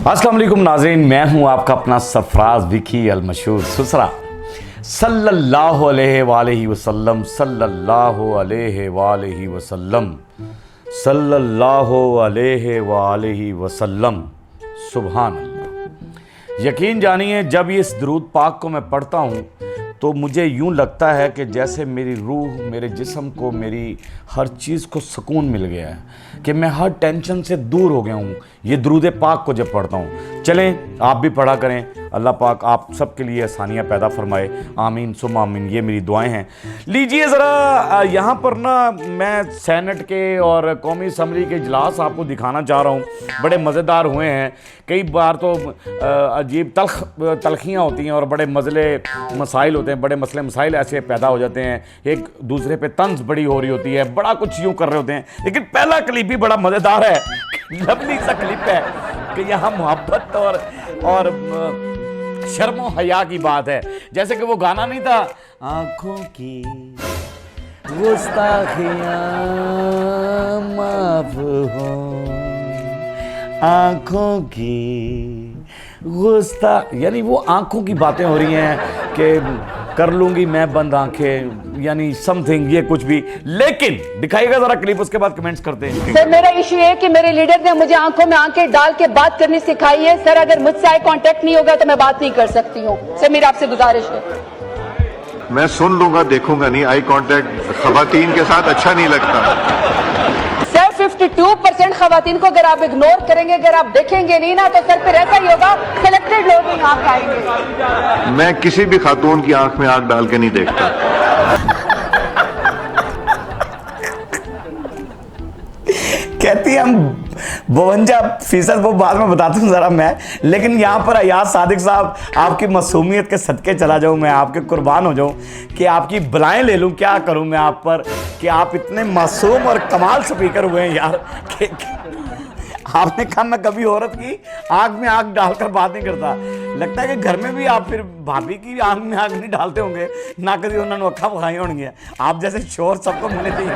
अस्सलाम वालेकुम नाज़रीन, मैं हूं आपका अपना सरफराज विकी अल मशहूर सुसरा। सल्लल्लाहु अलैहि वसल्लम सल्लल्लाहु अलैहि वसल्लम सल्लल्लाहु अलैहि वसल्लम। सुभान अल्लाह। यकीन जानिए, जब इस दरूद पाक को मैं पढ़ता हूँ तो मुझे यूँ लगता है कि जैसे मेरी रूह, मेरे जिस्म को, मेरी हर चीज़ को सुकून मिल गया है कि मैं हर टेंशन से दूर हो गया हूँ ये दरूद पाक को जब पढ़ता हूँ। चलें आप भी पढ़ा करें, अल्लाह पाक आप सब के लिए आसानियाँ पैदा फरमाए, आमीन सुम्मा आमीन। ये मेरी दुआएं हैं। लीजिए ज़रा, यहाँ पर ना मैं सेनेट के और कौमी असम्बली के इजलास आपको दिखाना चाह रहा हूँ। बड़े मज़ेदार हुए हैं। कई बार तो अजीब तलखियाँ होती हैं और बड़े मसले मसाइल होते हैं, बड़े मसले मसाइल ऐसे पैदा हो जाते हैं, एक दूसरे पे तंज बड़ी हो रही होती है, बड़ा कुछ यूँ कर रहे होते हैं। लेकिन पहला क्लिप भी बड़ा मज़ेदार है, लवली सा क्लिप है कि यहाँ मोहब्बत और शर्मो हया की बात है। जैसे कि वो गाना नहीं था, आंखों की गुस्ताखियां माफ हो, आंखों की गुस्ता, यानी वो आंखों की बातें हो रही हैं कि कर लूंगी मैं बंद आंखें, यानी समथिंग, ये कुछ भी। लेकिन दिखाइएगा जरा क्लिप, उसके बाद कमेंट्स करते हैं। सर, मेरा इशू है कि मेरे लीडर ने मुझे आंखों में आंखें डाल के बात करनी सिखाई है। सर, अगर मुझसे आई कांटेक्ट नहीं होगा तो मैं बात नहीं कर सकती हूँ। सर, मेरी आपसे गुजारिश है। मैं सुन लूंगा, देखूंगा नहीं। आई कांटेक्ट खवातीन के साथ अच्छा नहीं लगता। सर, 52% खवातीन को अगर आप इग्नोर करेंगे, अगर आप देखेंगे नहीं ना, तो सर फिर ऐसा ही होगा, सिलेक्टेड लोग ही यहाँ आएंगे। मैं किसी भी खातून की आंख में आंख डाल के नहीं देखता। कहती है हम 52%, वो बाद में बताता हूँ ज़रा मैं। लेकिन यहाँ पर अयाज सादिक साहब, आपकी मासूमियत के सदके चला जाऊँ, मैं आपके कुर्बान हो जाऊँ कि आपकी बलाएं ले लूँ। क्या करूँ मैं आप पर कि आप इतने मासूम और कमाल स्पीकर हुए हैं यार कि आपने कहा मैं कभी औरत की आँख में आँख डालकर बात नहीं करता। लगता है कि घर में भी आप फिर भाभी की आँख में आँख नहीं डालते होंगे, ना कभी उन्होंने अखा बखाई होंगी। आप जैसे शोर सबको मिलने चाहिए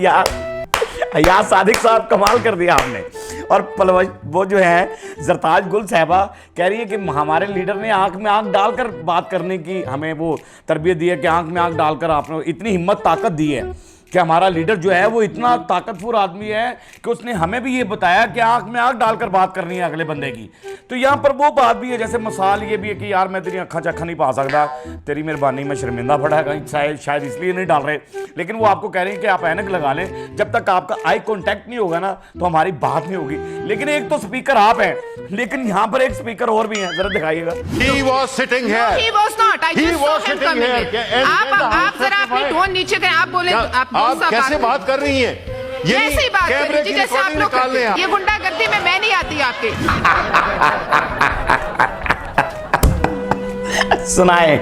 यार सादिक साहब, कमाल कर दिया आपने। और वो जो है जरताज गुल साहबा कह रही है कि हमारे लीडर ने आंख में आंख डालकर बात करने की हमें वो तरबियत दी है कि आंख में आंख डालकर आपने इतनी हिम्मत ताकत दी है कि हमारा लीडर जो है वो इतना ताकतवर आदमी है कि उसने हमें भी ये बताया कि आंख में आंख डालकर बात करनी है अगले बंदे की। तो यहाँ पर वो बात भी है, जैसे मिसाल ये भी है कि यार मैं तेरी अखा चखा नहीं पा सकता, तेरी मेहरबानी में शर्मिंदा पड़ा है, शायद इसलिए नहीं डाल रहे। लेकिन वो आपको कह रहे हैं कि आप ऐनक लगा लें, जब तक आपका आई कॉन्टैक्ट नहीं होगा ना तो हमारी बात नहीं होगी। लेकिन एक तो स्पीकर आप हैं, लेकिन यहाँ पर एक स्पीकर और भी हैं, जरा दिखाइएगा। He was sitting here. He was not. I just saw him coming in. आप जरा अपनी टोन नीचे करें। आप बोले, आप कैसे बात कर रही हैं? ये कैसी बात कर कैमरे रही की जैसे आप रिकॉर्डिंग लोग निकाल लें आप। ये गुंडागर्दी में मैं नहीं आती आपके। सुनाए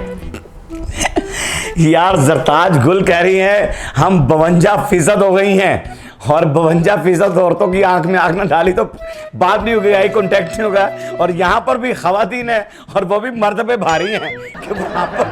यार, जरताज गुल कह रही हैं हम 52% हो गई हैं और 52% औरतों की आंख में आंख ना डाली तो बात नहीं हो गई, आई कॉन्टैक्ट नहीं होगा। और यहाँ पर भी खवातीन है और वो भी मर्द पे भारी हैं कि वहाँ पर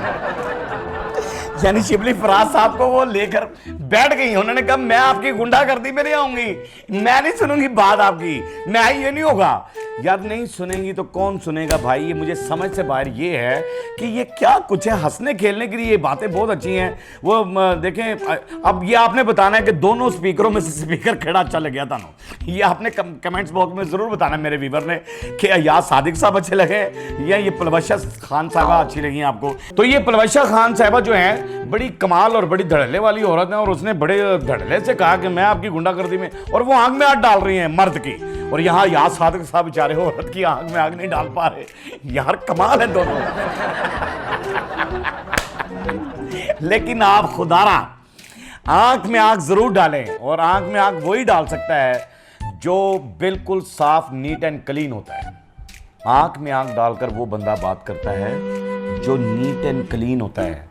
यानी शिबली फराज साहब को वो लेकर बैठ गई। उन्होंने कहा मैं आपकी गुंडागर्दी में नहीं आऊंगी, मैं नहीं सुनूंगी बात आपकी, मैं ये नहीं होगा। यार नहीं सुनेंगी तो कौन सुनेगा भाई? ये मुझे समझ से बाहर ये है कि ये क्या कुछ है। हंसने खेलने के लिए ये बातें बहुत अच्छी हैं। वो देखें, अब ये आपने बताना है कि दोनों स्पीकरों में से स्पीकर खेड़ा अच्छा लग गया था ना, ये आपने कमेंट्स बॉक्स में जरूर बताना मेरे व्यूवर ने कि अयाज सादिक साहब अच्छे लगे या ये पलवशा खान साहबा अच्छी लगी आपको। तो ये पलवशा खान साहबा जो है बड़ी कमाल और बड़ी धड़ल्ले वाली औरत है और उसने बड़े धड़ल्ले से कहा कि मैं आपकी गुंडागर्दी में, और वो आंख में हाथ डाल रही हैं मर्द की, और यहाँ याद सादिक साहब बेचारे औरत की आंख में आग नहीं डाल पा रहे। यार कमाल है दोनों। लेकिन आप खुदारा आंख में आंख जरूर डालें, और आंख में आंख वही डाल सकता है जो बिल्कुल साफ, नीट एंड क्लीन होता है। आंख में आंख डालकर वो बंदा बात करता है जो नीट एंड क्लीन होता है,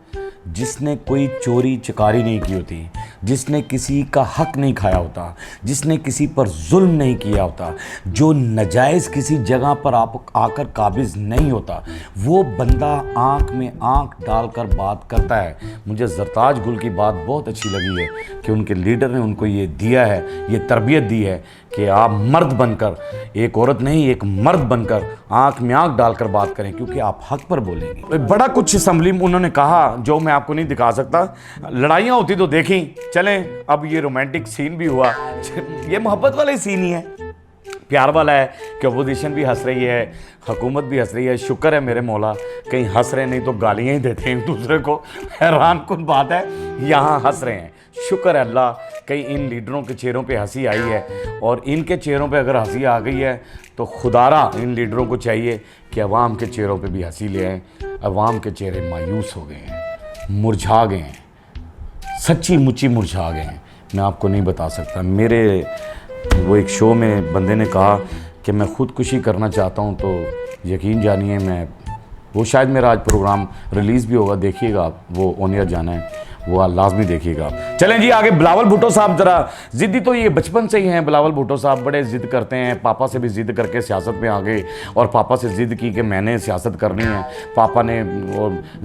जिसने कोई चोरी चकारी नहीं की होती। जिसने किसी का हक नहीं खाया होता, जिसने किसी पर जुल्म नहीं किया होता, जो नजायज़ किसी जगह पर आप आकर काबिज़ नहीं होता, वो बंदा आँख में आँख डालकर बात करता है। मुझे ज़रताज गुल की बात बहुत अच्छी लगी है कि उनके लीडर ने उनको ये दिया है, ये तरबियत दी है कि आप मर्द बनकर, एक औरत नहीं एक मर्द बनकर आंख में आंख डालकर बात करें, क्योंकि आप हक पर बोलेंगे। बड़ा कुछ असेंबली में उन्होंने कहा जो मैं आपको नहीं दिखा सकता। लड़ाइयाँ होती तो देखी, चलें अब ये रोमांटिक सीन भी हुआ, ये मोहब्बत वाला ही सीन ही है, प्यार वाला है कि अपोजिशन भी हंस रही है, हुकूमत भी हंस रही है। शुक्र है मेरे मौला कहीं हंस रहे, नहीं तो गालियाँ ही देते हैं एक दूसरे को। हैरान कुन बात है, यहाँ हंस रहे हैं। शुक्र है अल्लाह कहीं इन लीडरों के चेहरों पे हंसी आई है, और इनके चेहरों पे अगर हंसी आ गई है तो खुदारा इन लीडरों को चाहिए कि अवाम के चेहरों पे भी हंसी ले आएँ। अवाम के चेहरे मायूस हो गए हैं, मुरझा गए हैं, सच्ची मुच्ची मुरझा गए हैं। मैं आपको नहीं बता सकता। मेरे वो एक शो में बंदे ने कहा कि मैं ख़ुदकुशी करना चाहता हूँ, तो यकीन जानिए मैं, वो शायद मेरा आज प्रोग्राम रिलीज़ भी होगा, देखिएगा आप, वो ऑन एयर जाना है, वो लाजमी देखिएगा। चलें जी आगे। बिलावल भुट्टो साहब ज़रा ज़िद्दी तो ये बचपन से ही हैं। बिलावल भुट्टो साहब बड़े ज़िद करते हैं, पापा से भी ज़िद करके सियासत में आ गए, और पापा से ज़िद की कि मैंने सियासत करनी है। पापा ने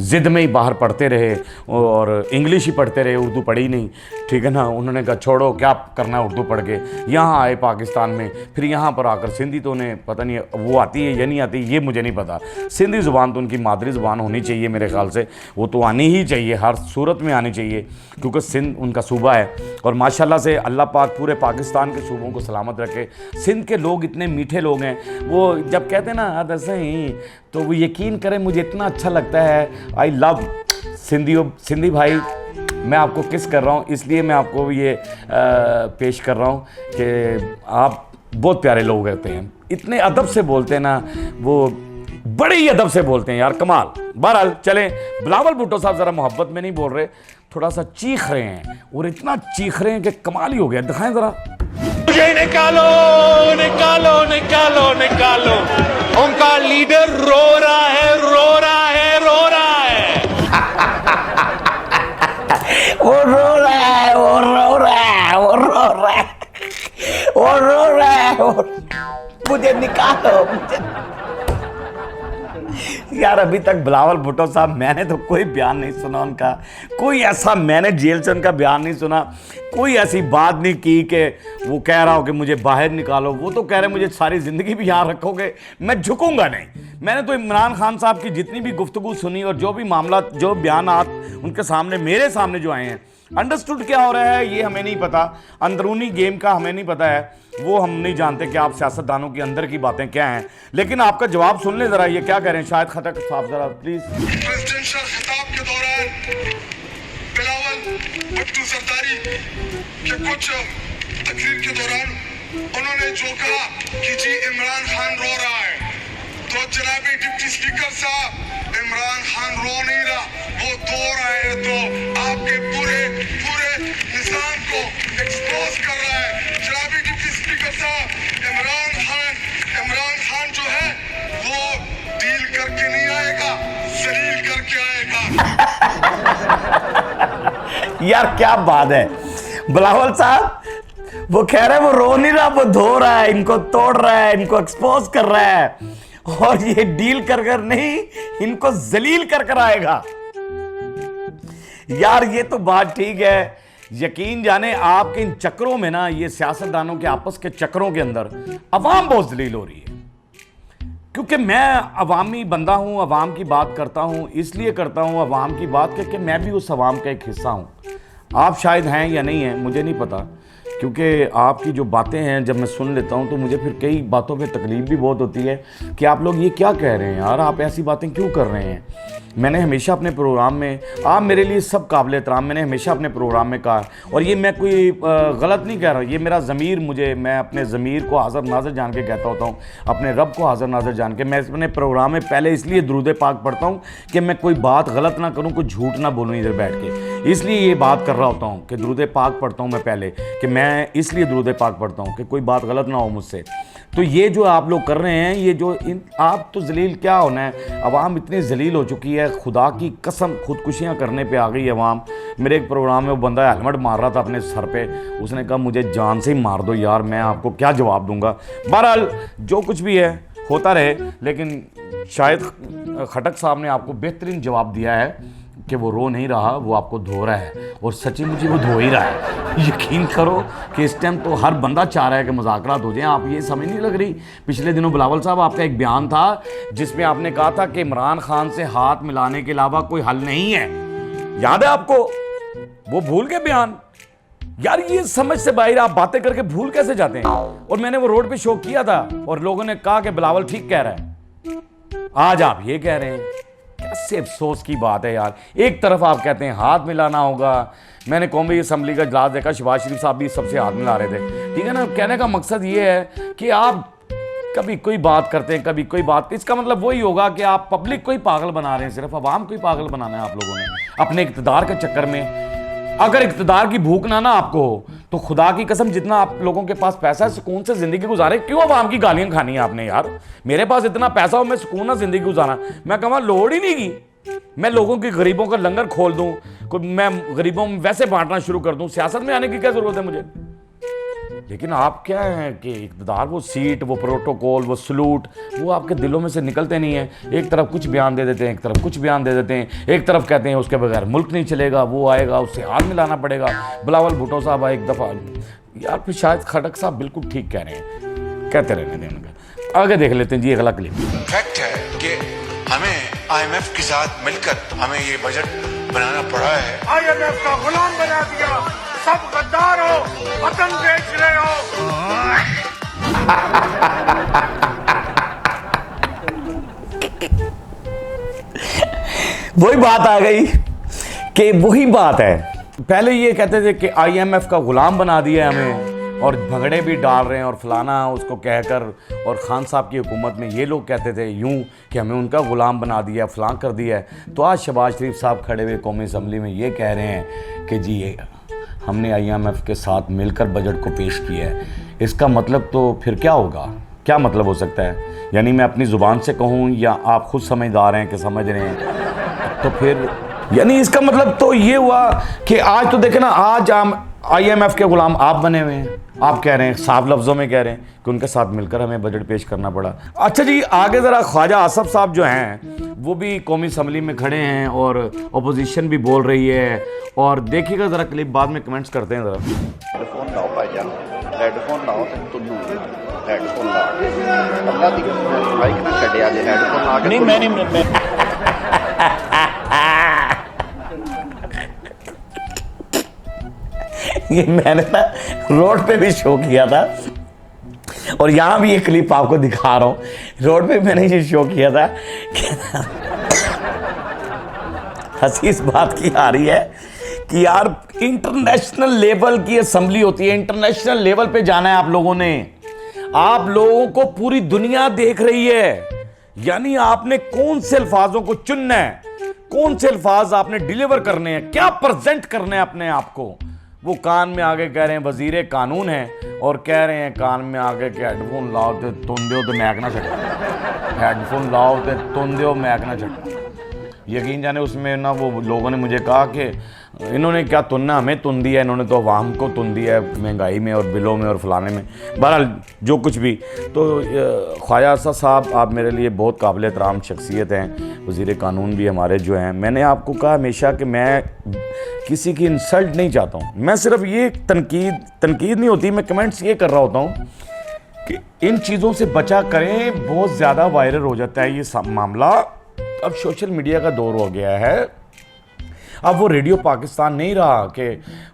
ज़िद में ही बाहर पढ़ते रहे और इंग्लिश ही पढ़ते रहे, उर्दू पढ़ी नहीं, ठीक है ना। उन्होंने कहा छोड़ो क्या करना है उर्दू पढ़ के। यहाँ आए पाकिस्तान में, फिर यहाँ पर आकर सिंधी तो उन्हें पता नहीं वो आती है या नहीं आती, ये मुझे नहीं पता। सिंधी ज़ुबान तो उनकी मादरी ज़ुबान होनी चाहिए मेरे ख्याल से, वो तो आनी ही चाहिए, हर सूरत में आनी चाहिए, क्योंकि सिंध उनका सूबा है। और माशाल्लाह से अल्लाह पाक पूरे पाकिस्तान के सूबों को सलामत रखे। सिंध के लोग इतने मीठे लोग हैं, वो जब कहते हैं ना ऐसे ही, तो वो यकीन करें मुझे इतना अच्छा लगता है। आई लव सिंधी भाई, मैं आपको किस कर रहा हूँ, इसलिए मैं आपको ये पेश कर रहा हूँ कि आप बहुत प्यारे लोग रहते हैं, इतने अदब से बोलते हैं ना, वो बड़े ही अदब से बोलते हैं यार, कमाल। बहरहाल चलें, बिलावल भुट्टो साहब ज़रा मोहब्बत में नहीं बोल रहे, थोड़ा सा चीख रहे हैं, और इतना चीख रहे हैं कि कमाल ही हो गया। दिखाएं ज़रा। मुझे निकालो निकालो निकालो निकालो, उनका लीडर रो रहा है रो रहा है रो रहा है। वो रो रहा है, वो रो रहा है, वो रो रहा है, वो रो रहा है, मुझे निकालो मुझे। यार अभी तक बिलावल भुट्टो साहब मैंने तो कोई बयान नहीं सुना उनका, कोई ऐसा मैंने जेल से उनका बयान नहीं सुना, कोई ऐसी बात नहीं की कि वो कह रहा हो कि मुझे बाहर निकालो। वो तो कह रहे मुझे सारी ज़िंदगी भी यहाँ रखोगे, मैं झुकूंगा नहीं। मैंने तो इमरान खान साहब की जितनी भी गुफ्तगू सुनी और जो भी मामला, जो बयानात उनके सामने, मेरे सामने जो आए हैं, अंडरस्टूड क्या हो रहा है ये हमें नहीं पता, अंदरूनी गेम का हमें नहीं पता है, वो हम नहीं जानते कि आप सियासतदानों की अंदर की बातें क्या हैं। लेकिन आपका जवाब सुन ले ज़रा, ये क्या कह रहे हैं शाहिद खटक साहब, ज़रा प्लीज़। प्रेसिडेंशियल खिताब के दौरान बिलावल भुट्टो सरदारी के कुछ तकरीर के दौरान उन्होंने जो कहा कि जी इमरान खान रो रहा है, तो जनाबी डिप्टी स्पीकर साहब, इमरान खान रो नहीं रहा, वो दो रहा है, तो आपके पूरे निजाम को एक्सपोज कर रहा है। जनाबी डिप्टी स्पीकर साहब, इमरान खान जो है वो डील करके नहीं आएगा, जलील करके आएगा। यार क्या बात है, बिलावल साहब वो कह रहे हैं वो रो नहीं रहा, वो धो रहा है, इनको तोड़ रहा है, इनको एक्सपोज कर रहा है, और ये डील कर कर नहीं, इनको जलील कर कर आएगा। यार ये तो बात ठीक है, यकीन जाने आपके इन चक्रों में ना, ये सियासतदानों के आपस के चक्रों के अंदर अवाम बहुत जलील हो रही है। क्योंकि मैं अवामी बंदा हूं, अवाम की बात करता हूं, इसलिए करता हूं अवाम की बात क्योंकि मैं भी उस अवाम का एक हिस्सा हूं। आप शायद हैं या नहीं हैं मुझे नहीं पता, क्योंकि आपकी जो बातें हैं जब मैं सुन लेता हूं तो मुझे फिर कई बातों पे तकलीफ भी बहुत होती है कि आप लोग ये क्या कह रहे हैं यार, आप ऐसी बातें क्यों कर रहे हैं। मैंने हमेशा अपने प्रोग्राम में, आप मेरे लिए सब काबिल एहतराम, मैंने हमेशा अपने प्रोग्राम में कहा, और ये मैं कोई गलत नहीं कह रहा, ये मेरा ज़मीर, मैं अपने ज़मीर को हाज़िर नाज़िर जान के कहता होता हूँ, अपने रब को हाज़िर नाज़िर जान के। मैं अपने प्रोग्राम में पहले इसलिए दुरूद पाक पढ़ता हूँ कि मैं कोई बात गलत ना करूँ, कोई झूठ ना बोलूँ इधर बैठ के, इसलिए ये बात कर रहा होता हूँ कि दुरूद पाक पढ़ता हूँ मैं पहले, कि मैं इसलिए दुरूद पाक पढ़ता हूँ कि कोई बात गलत ना हो मुझसे। तो ये जो आप लोग कर रहे हैं, ये जो आप तो जलील क्या होना है, अवाम इतनी जलील हो चुकी है, खुदा की कसम खुदकुशियाँ करने पे आ गई है अवाम। मेरे एक प्रोग्राम में वो बंदा हेलमेट मार रहा था अपने सर पे, उसने कहा मुझे जान से ही मार दो यार, मैं आपको क्या जवाब दूंगा। बहरहाल जो कुछ भी है होता रहे, लेकिन शायद खटक साहब ने आपको बेहतरीन जवाब दिया है कि वो रो नहीं रहा, वो आपको धो रहा है, और सच्ची मुझे वो धो ही रहा है। यकीन करो कि इस टाइम तो हर बंदा चाह रहा है कि मुज़ाकरात हो जाए। आप ये समझ नहीं लग रही, पिछले दिनों बिलावल साहब आपका एक बयान था जिसमें आपने कहा था कि इमरान खान से हाथ मिलाने के अलावा कोई हल नहीं है, याद है आपको? वो भूल गए बयान? यार ये समझ से बाहर, आप बातें करके भूल कैसे जाते हैं? और मैंने वो रोड पे शो किया था और लोगों ने कहा कि बिलावल ठीक कह रहा है, आज आप ये कह रहे हैं। कैसे अफसोस की बात है यार। एक तरफ आप कहते हैं हाथ मिलाना होगा, मैंने कौमी असम्बली का इजलास देखा, शहबाज शरीफ साहब भी सबसे हाथ मिला रहे थे, ठीक है ना। कहने का मकसद ये है कि आप कभी कोई बात करते हैं, कभी कोई बात, इसका मतलब वही होगा कि आप पब्लिक को ही पागल बना रहे हैं, सिर्फ अवाम को ही पागल बनाना है आप लोगों ने अपने इक़्तिदार के चक्कर में। अगर इक़्तिदार की भूख ना आपको हो तो खुदा की कसम जितना आप लोगों के पास पैसा है, सुकून से जिंदगी गुजारे। क्यों अवाम की गालियां खानी है आपने यार? मेरे पास इतना पैसा हो, मैं सुकून ना जिंदगी गुजारा, मैं कहूँ लोड़ ही नहीं की, मैं लोगों की गरीबों का लंगर खोल दूं, मैं गरीबों में वैसे बांटना शुरू कर दूं, सियासत में आने की क्या जरूरत है मुझे? लेकिन आप क्या हैं कि इक़्तिदार, वो सीट, वो प्रोटोकॉल, वो सलूट, वो आपके दिलों में से निकलते नहीं है। एक तरफ कुछ बयान दे देते हैं, एक तरफ कुछ बयान दे देते हैं, एक तरफ कहते हैं उसके बगैर मुल्क नहीं चलेगा, वो आएगा उससे हाथ मिलाना पड़ेगा। बिलावल भुट्टो साहब एक दफ़ा यार, फिर शायद खटक साहब बिल्कुल ठीक कह रहे हैं, कहते रहने दें उनका। आगे देख लेते हैं जी अगला क्लिप। फैक्ट है कि हमें IMF के साथ मिलकर हमें ये बजट बनाना पड़ा है। IMF का गुलाम बना दिया, सब गद्दार हो, वतन बेच रहे हो। वही बात आ गई कि वही बात है, पहले ये कहते थे कि IMF का गुलाम बना दिया हमें, और भगड़े भी डाल रहे हैं और फलाना उसको कहकर, और खान साहब की हुकूमत में ये लोग कहते थे यूं कि हमें उनका गुलाम बना दिया, फलां कर दिया है। तो आज शहबाज शरीफ साहब खड़े हुए कौमी असम्बली में ये कह रहे हैं कि जी हमने IMF के साथ मिलकर बजट को पेश किया है। इसका मतलब तो फिर क्या होगा? क्या मतलब हो सकता है? यानी मैं अपनी ज़ुबान से कहूँ या आप खुद समझदार हैं कि समझ रहे हैं, तो फिर यानी इसका मतलब तो ये हुआ कि आज तो देखें ना, आज हम IMF के गुलाम आप बने हुए हैं। आप कह रहे हैं, साफ लफ्ज़ों में कह रहे हैं कि उनके साथ मिलकर हमें बजट पेश करना पड़ा। अच्छा जी, आगे ज़रा ख्वाजा आसफ साहब जो हैं वो भी कौमी असम्बली में खड़े हैं और अपोजिशन भी बोल रही है, और देखिएगा ज़रा क्लिप, बाद में कमेंट्स करते हैं ज़रा। हेडफोन लाओ भाईजान, हेडफोन लाओ तुन्नू हेडफोन ला अल्लाह दी कसम माइक ना छड्डिया जे हेडफोन ला के नहीं मैं ये मैंने ना रोड पे भी शो किया था, और यहाँ भी ये क्लिप आपको दिखा रहा हूँ। रोड पे मैंने ये शो किया था कि हंसी इस बात की आ रही है कि यार इंटरनेशनल लेवल की असेंबली होती है, इंटरनेशनल लेवल पे जाना है आप लोगों ने, आप लोगों को पूरी दुनिया देख रही है। यानी आपने कौन से अल्फाजों को चुनना है, कौन से अल्फाज आपने डिलीवर करने हैं, क्या प्रेजेंट करने हैं अपने आप को। वो कान में आगे कह रहे हैं वजीरे कानून है, और कह रहे हैं कान में आगे के हेडफोन लाओ तो तुम दो तो मैक ना छटा, हेडफोन लाओ तो तुम दो मैक ना छटा। यकीन जाने उसमें ना वो लोगों ने मुझे कहा कि इन्होंने क्या तुनना, हमें तुन दिया, इन्होंने तो अवाम को तुन दिया है महंगाई में और बिलों में और फलाने में। बहरहाल जो कुछ भी, तो ख्वाजा आसफ साहब आप मेरे लिए बहुत काबिल एहतराम शख्सियत हैं, वज़ीर कानून भी हमारे जो हैं। मैंने आपको कहा हमेशा कि मैं किसी की इंसल्ट नहीं चाहता हूँ, मैं सिर्फ ये तनकीद नहीं होती, मैं कमेंट्स ये कर रहा होता हूँ कि इन चीज़ों से बचा करें, बहुत ज़्यादा वायरल हो जाता है ये मामला। अब सोशल मीडिया का दौर हो गया है, अब वो रेडियो पाकिस्तान नहीं रहा कि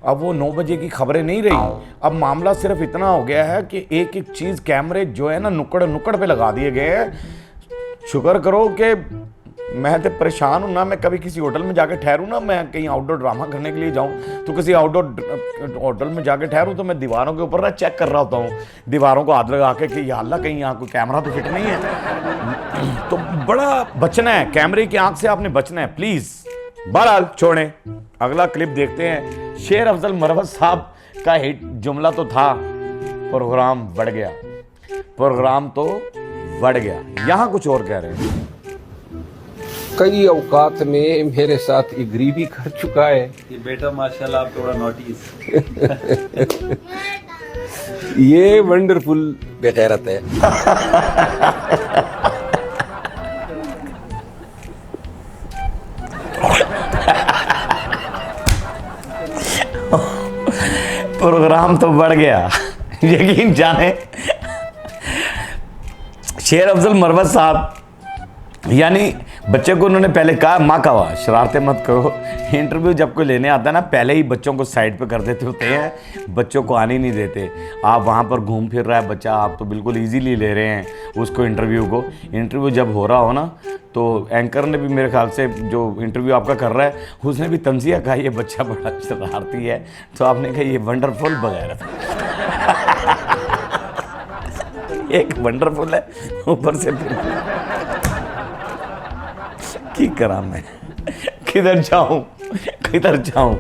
अब वो 9 बजे की खबरें नहीं रही। अब मामला सिर्फ इतना हो गया है कि एक एक चीज़ कैमरे जो है ना नुक्कड़ पे लगा दिए गए हैं। शुक्र करो कि मैं तो परेशान हूँ ना, मैं कभी किसी होटल में जाके ठहरूँ ना, मैं कहीं आउटडोर ड्रामा करने के लिए जाऊँ तो किसी आउटडोर होटल में जाके ठहरूँ तो मैं दीवारों के ऊपर ना चेक कर रहा होता हूँ, दीवारों को हाथ लगा के कि या अल्लाह कहीं यहाँ कोई कैमरा तो फिट नहीं है। तो बड़ा बचना है, कैमरे की आंख से आपने बचना है प्लीज़। बहरहाल छोड़ें, अगला क्लिप देखते हैं। शेर अफजल मरवत साहब का हिट जुमला तो था, प्रोग्राम बढ़ गया। प्रोग्राम तो बढ़ गया। यहाँ कुछ और कह रहे हैं। कई औकात में मेरे साथ एग्री भी कर चुका है। ये बेटा माशाल्लाह आप थोड़ा नोटिस। ये वंडरफुल बेगैरत है। प्रोग्राम तो बढ़ गया। यकीन जाने शेर अफजल मरवत साहब, यानी बच्चे को उन्होंने पहले कहा माँ का वाह शरारतें मत करो। इंटरव्यू जब कोई लेने आता है ना, पहले ही बच्चों को साइड पे कर देते होते हैं, बच्चों को आने नहीं देते। आप वहाँ पर घूम फिर रहा है बच्चा, आप तो बिल्कुल इजीली ले रहे हैं उसको इंटरव्यू को। इंटरव्यू जब हो रहा हो ना, तो एंकर ने भी मेरे ख्याल से जो इंटरव्यू आपका कर रहा है उसने भी तंजिया कहा ये बच्चा बड़ा शरारती है, तो आपने कहा ये वंडरफुल बगैर एक वंडरफुल है ऊपर से फिर की करा मैं, किधर जाऊं किधर जाऊं।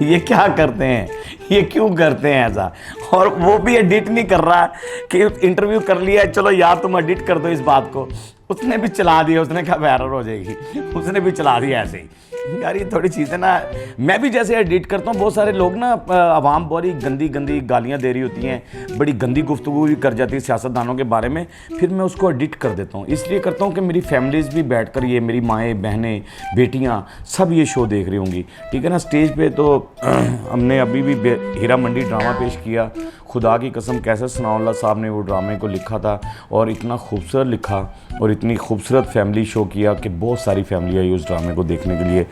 ये क्या करते हैं, ये क्यों करते हैं ऐसा। और वो भी एडिट नहीं कर रहा कि इंटरव्यू कर लिया चलो यार तुम एडिट कर दो इस बात को, उसने भी चला दिया, उसने कहा वायरल हो जाएगी, उसने भी चला दिया ऐसे ही। यार ये थोड़ी चीज़ें ना, मैं भी जैसे एडिट करता हूँ, बहुत सारे लोग ना आवाम बड़ी गंदी गंदी गालियाँ दे रही होती हैं, बड़ी गंदी गुफ्तगू भी कर जाती है सियासतदानों के बारे में, फिर मैं उसको एडिट कर देता हूँ। इसलिए करता हूँ कि मेरी फैमिलीज़ भी बैठकर ये मेरी माएँ बहनें बेटियाँ सब ये शो देख रही होंगी, ठीक है ना। स्टेज पे तो हमने अभी भी हीरा मंडी ड्रामा पेश किया, खुदा की कसम कैसे सनाउल्लाह साहब ने वो ड्रामे को लिखा था और इतना खूबसूरत लिखा और इतनी खूबसूरत फैमिली शो किया कि बहुत सारी फैमिली आई उस ड्रामे को देखने के लिए,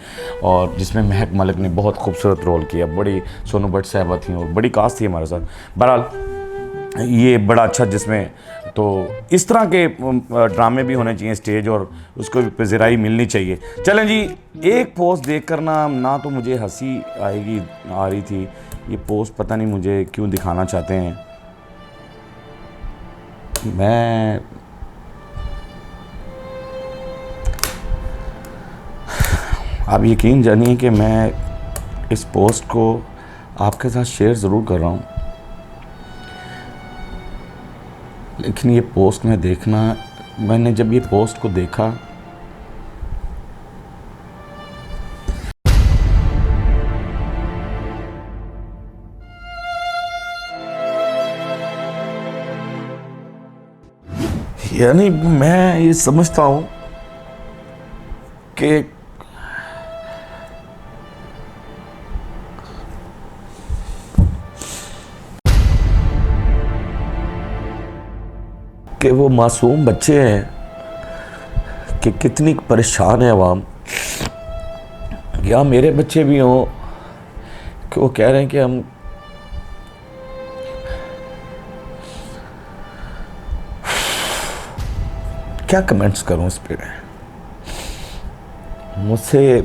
और जिसमें महक मलिक ने बहुत खूबसूरत रोल किया, बड़ी सोनू भट्ट साहबा थी और बड़ी कास्ट थी हमारे साथ। बहरहाल ये बड़ा अच्छा, जिसमें तो इस तरह के ड्रामे भी होने चाहिए स्टेज, और उसको भी पज़िराई मिलनी चाहिए। चलें जी, एक पोस्ट देख कर ना तो मुझे हंसी आ रही थी, ये पोस्ट पता नहीं मुझे क्यों दिखाना चाहते हैं। मैं आप यकीन जानिए कि मैं इस पोस्ट को आपके साथ शेयर ज़रूर कर रहा हूँ, लेकिन ये पोस्ट में देखना, मैंने जब ये पोस्ट को देखा यानी मैं ये समझता हूँ कि वो मासूम बच्चे हैं कि कितनी परेशान है आवाम, या मेरे बच्चे भी हों कि वो कह रहे हैं कि हम क्या कमेंट्स करूं इस पे। मुझसे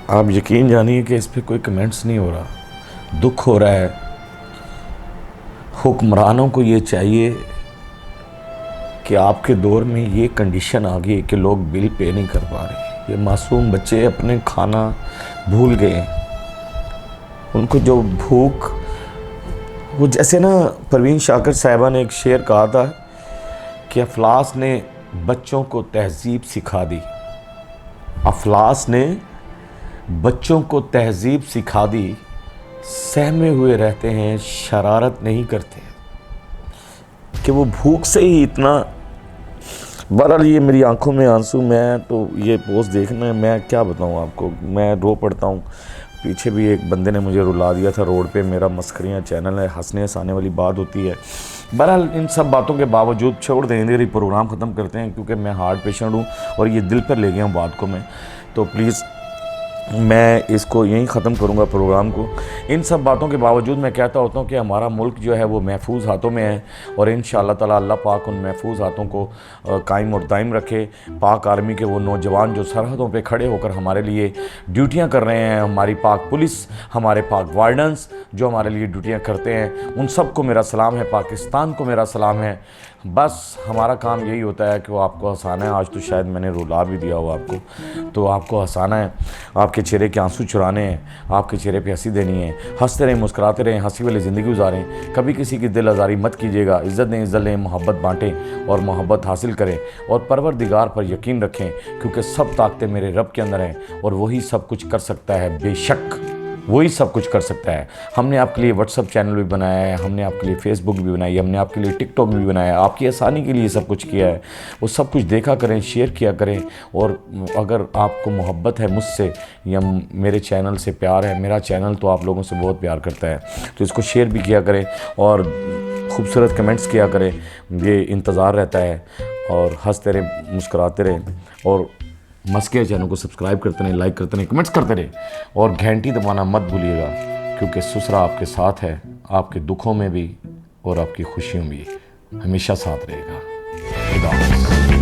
आप यकीन जानिए कि इस पे कोई कमेंट्स नहीं हो रहा, दुख हो रहा है। हुक्मरानों को ये चाहिए कि आपके दौर में ये कंडीशन आ गई कि लोग बिल पे नहीं कर पा रहे, ये मासूम बच्चे अपने खाना भूल गए, उनको जो भूख, वो जैसे ना परवीन शाकिर साहिबा ने एक शेर कहा था कि अफलास ने बच्चों को तहजीब सिखा दी, अफलास ने बच्चों को तहजीब सिखा दी, सहमे हुए रहते हैं शरारत नहीं करते, कि वो भूख से ही इतना। बहरहाल ये मेरी आंखों में आंसू, मैं तो ये पोस्ट देखना है, मैं क्या बताऊँ आपको, मैं रो पड़ता हूँ। पीछे भी एक बंदे ने मुझे रुला दिया था रोड पे, मेरा मस्खरियाँ चैनल है, हंसने हंसाने वाली बात होती है। बहरहाल इन सब बातों के बावजूद छोड़ दें, ये प्रोग्राम ख़त्म करते हैं, क्योंकि मैं हार्ट पेशेंट हूँ और ये दिल पर ले गया हूँ बात को मैं, तो प्लीज़ मैं इसको यहीं ख़त्म करूँगा प्रोग्राम को। इन सब बातों के बावजूद मैं कहता होता हूँ कि हमारा मुल्क जो है वो महफूज हाथों में है, और इंशाअल्लाह ताला अल्लाह पाक उन महफूज हाथों को कायम और दायम रखे। पाक आर्मी के वो नौजवान जो सरहदों पे खड़े होकर हमारे लिए ड्यूटियाँ कर रहे हैं, हमारी पाक पुलिस, हमारे पाक वार्डन्स जो हमारे लिए ड्यूटियाँ करते हैं, उन सब को मेरा सलाम है, पाकिस्तान को मेरा सलाम है। बस हमारा काम यही होता है कि वो आपको हंसाना है। आज तो शायद मैंने रुला भी दिया हो आपको, तो आपको हंसाना है, आपको आपके चेहरे के आंसू चुराने हैं, आपके चेहरे पे हंसी देनी है। हंसते रहें, मुस्कुराते रहें, हंसी वाली ज़िंदगी गुजारें। कभी किसी की दिल आज़ारी मत कीजिएगा। इज़्ज़त दें, इज़्ज़त लें, मोहब्बत बांटें और मोहब्बत हासिल करें और परवरदिगार पर यकीन रखें, क्योंकि सब ताकतें मेरे रब के अंदर हैं और वही सब कुछ कर सकता है। बेशक वही सब कुछ कर सकता है। हमने आपके लिए व्हाट्सअप चैनल भी बनाया है, हमने आपके लिए फेसबुक भी बनाई है, हमने आपके लिए टिकटॉक भी बनाया है, आपकी आसानी के लिए सब कुछ किया है। वो सब कुछ देखा करें, शेयर किया करें। और अगर आपको मोहब्बत है मुझसे या मेरे चैनल से प्यार है, मेरा चैनल तो आप लोगों से बहुत प्यार करता है, तो इसको शेयर भी किया करें और खूबसूरत कमेंट्स किया करें। ये इंतज़ार रहता है। और हंसते रहें, मुस्कुराते रहें और मस्के चैनल को सब्सक्राइब करते रहें, लाइक करते रहें, कमेंट्स करते रहें और घंटी दबाना मत भूलिएगा, क्योंकि ससुरा आपके साथ है, आपके दुखों में भी और आपकी खुशियों में भी हमेशा साथ रहेगा। खुदा हाफ़िज़।